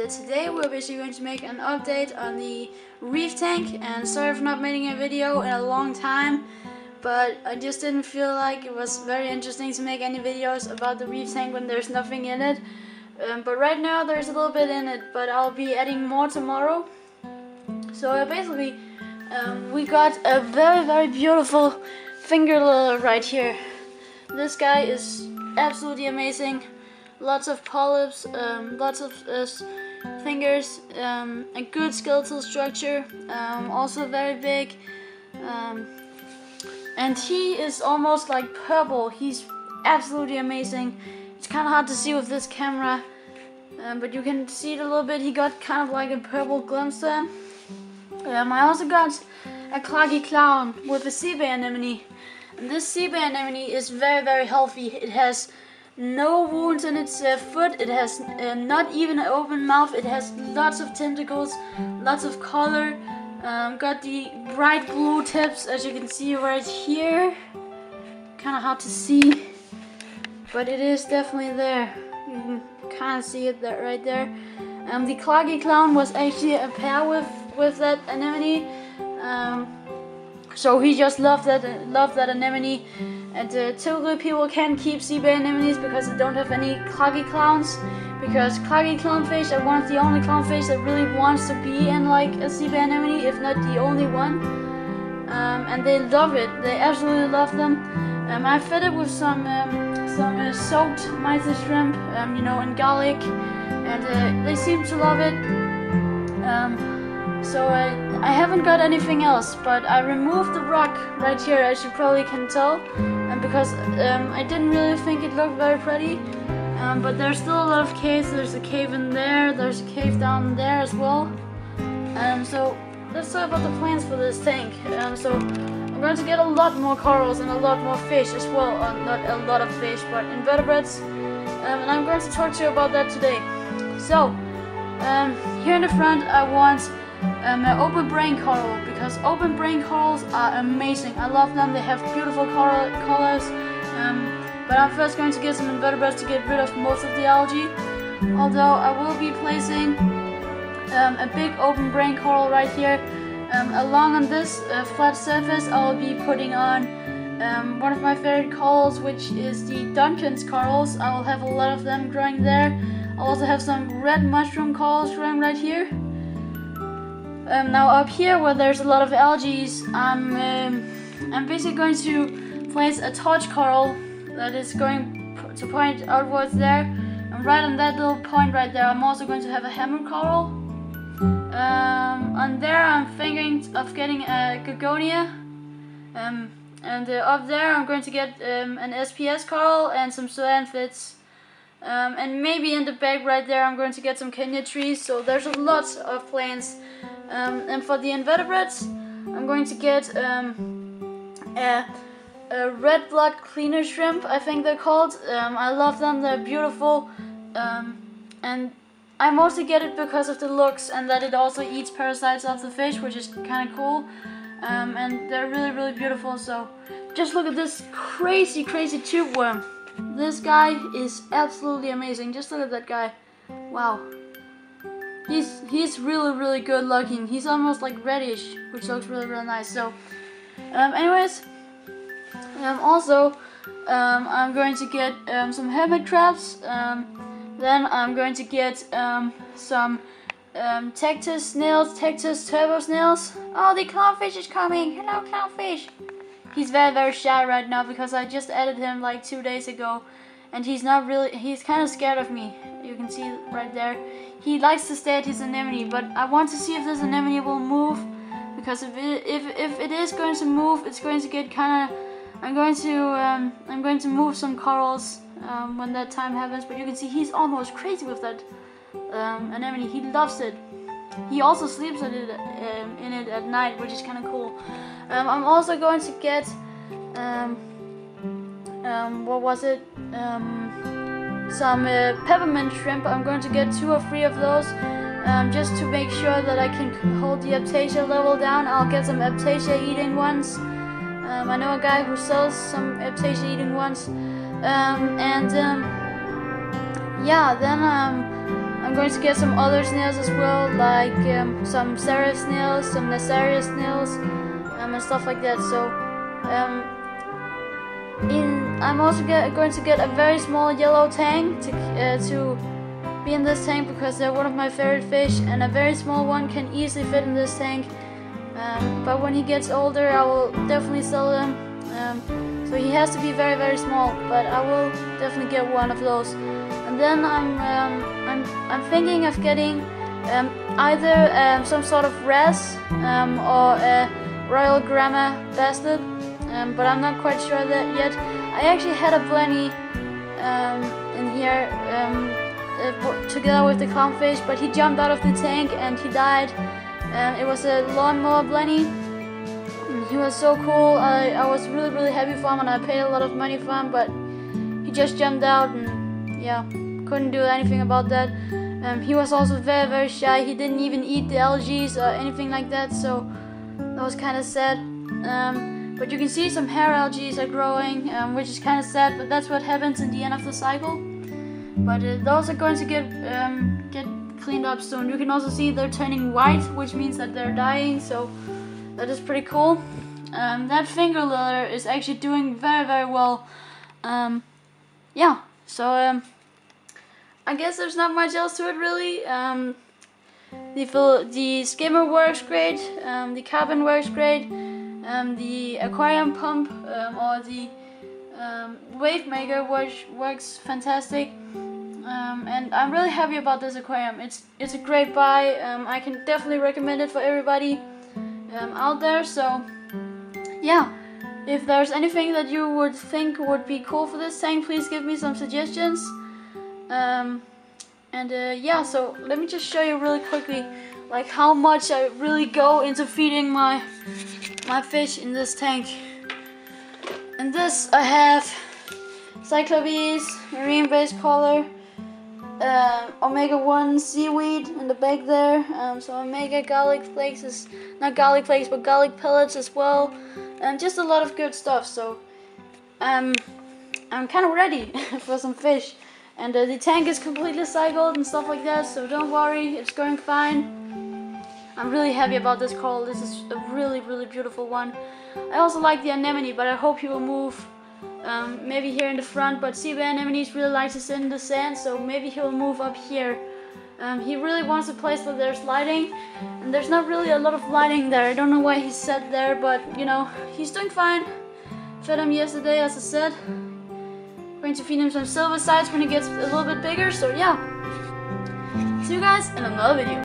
Today we're basically going to make an update on the reef tank, and sorry for not making a video in a long time, but I just didn't feel like it was very interesting to make any videos about the reef tank when there's nothing in it. But right now there's a little bit in it, but I'll be adding more tomorrow. So basically we got a very beautiful finger lily right here. This guy is absolutely amazing. Lots of polyps, lots of fingers, a good skeletal structure, also very big, and he is almost like purple. He's absolutely amazing. It's kind of hard to see with this camera, but you can see it a little bit. He got kind of like a purple glimpse to him. I also got a cloggy clown with a sea bay anemone, and this sea bay anemone is very healthy. It has no wounds in its foot. It has not even an open mouth. It has lots of tentacles, lots of color. Got the bright blue tips, as you can see right here. Kind of hard to see, but it is definitely there. You can kind of see it there, right there. The cloggy clown was actually a pair with that anemone. So he just loved that anemone. And typically people can't keep sea bay anemones because they don't have any cloggy clowns. Because cloggy clownfish are one of the only clownfish that really wants to be in like a sea bay anemone, if not the only one. And they love it. They absolutely love them. I fed it with some soaked mice shrimp, you know, in garlic, and they seem to love it. So I haven't got anything else, but I removed the rock right here, as you probably can tell, and because I didn't really think it looked very pretty, but there's still a lot of caves. There's a cave in there, there's a cave down there as well. So let's talk about the plans for this tank. So I'm going to get a lot more corals and a lot more fish as well, not a lot of fish, but invertebrates, and I'm going to talk to you about that today. So here in the front I want an open brain coral, because open brain corals are amazing. I love them. They have beautiful colors. But I'm first going to get some invertebrates to get rid of most of the algae. Although I will be placing a big open brain coral right here. Along on this flat surface, I'll be putting on one of my favorite corals, which is the Duncan's corals. I will have a lot of them growing there. I'll also have some red mushroom corals growing right here. Now up here, where there's a lot of algae, I'm basically going to place a torch coral that is going to point outwards there, and right on that little point right there I'm also going to have a hammer coral. On there I'm thinking of getting a gorgonia, and up there I'm going to get an SPS coral and some zoanthids. And maybe in the back right there I'm going to get some Kenya trees. So there's a lot of plants. And for the invertebrates, I'm going to get a red blood cleaner shrimp, I think they're called. I love them, they're beautiful. And I mostly get it because of the looks, and that it also eats parasites off the fish, which is kind of cool. And they're really beautiful. So just look at this crazy tube worm. This guy is absolutely amazing. Just look at that guy. Wow. He's really good looking. He's almost like reddish, which looks really nice. So anyways, also I'm going to get some hermit crabs. Then I'm going to get some Tectus snails, Tectus turbo snails. Oh, the clownfish is coming. Hello, clownfish. He's very shy right now because I just added him like 2 days ago, and he's kind of scared of me. You can see right there. He likes to stay at his anemone, but I want to see if this anemone will move, because if it is going to move, it's going to get kind of. I'm going to move some corals when that time happens. But you can see he's almost crazy with that anemone. He loves it. He also sleeps in it at night, which is kind of cool. I'm also going to get what was it? Some peppermint shrimp. I'm going to get 2 or 3 of those, just to make sure that I can hold the aptasia level down. I'll get some aptasia eating ones. I know a guy who sells some aptasia eating ones, yeah. Then I'm going to get some other snails as well, like some serif snails, some Nazaria snails, and stuff like that. So I'm also going to get a very small yellow tang to be in this tank, because they're one of my favorite fish, and a very small one can easily fit in this tank. But when he gets older, I will definitely sell him. So he has to be very, very small, but I will definitely get one of those. And then I'm thinking of getting either some sort of res or a Royal Grandma bastard, but I'm not quite sure of that yet. I actually had a blenny in here together with the clownfish, but he jumped out of the tank and he died. It was a lawnmower blenny. He was so cool. I was really, really happy for him, and I paid a lot of money for him, but he just jumped out, and yeah, couldn't do anything about that. He was also very, very shy. He didn't even eat the algae or anything like that, so that was kind of sad. But you can see some hair algae are growing, which is kind of sad, but that's what happens in the end of the cycle. But those are going to get cleaned up soon. You can also see they're turning white, which means that they're dying, so that is pretty cool. That finger liller is actually doing very, very well. Yeah, so I guess there's not much else to it really. The skimmer works great, the carbon works great, the aquarium pump or the wave maker works fantastic. And I'm really happy about this aquarium. It's a great buy. I can definitely recommend it for everybody out there. So yeah, if there's anything that you would think would be cool for this tank, please give me some suggestions. Yeah, so let me just show you really quickly like how much I really go into feeding my fish in this tank. In this I have Cyclopes, marine based color, omega-1 seaweed in the bag there, so omega garlic flakes is not garlic flakes but garlic pellets as well, and just a lot of good stuff. So I'm kind of ready for some fish, and the tank is completely cycled and stuff like that, so don't worry, it's going fine. I'm really happy about this coral. This is a really, really beautiful one. I also like the anemone, but I hope he will move maybe here in the front, but sea anemones really like to sit in the sand, so maybe he'll move up here. He really wants a place where there's lighting, and there's not really a lot of lighting there. I don't know why he's set there, but you know, he's doing fine. Fed him yesterday, as I said. Going to feed him some silver sides when he gets a little bit bigger, so yeah. See you guys in another video.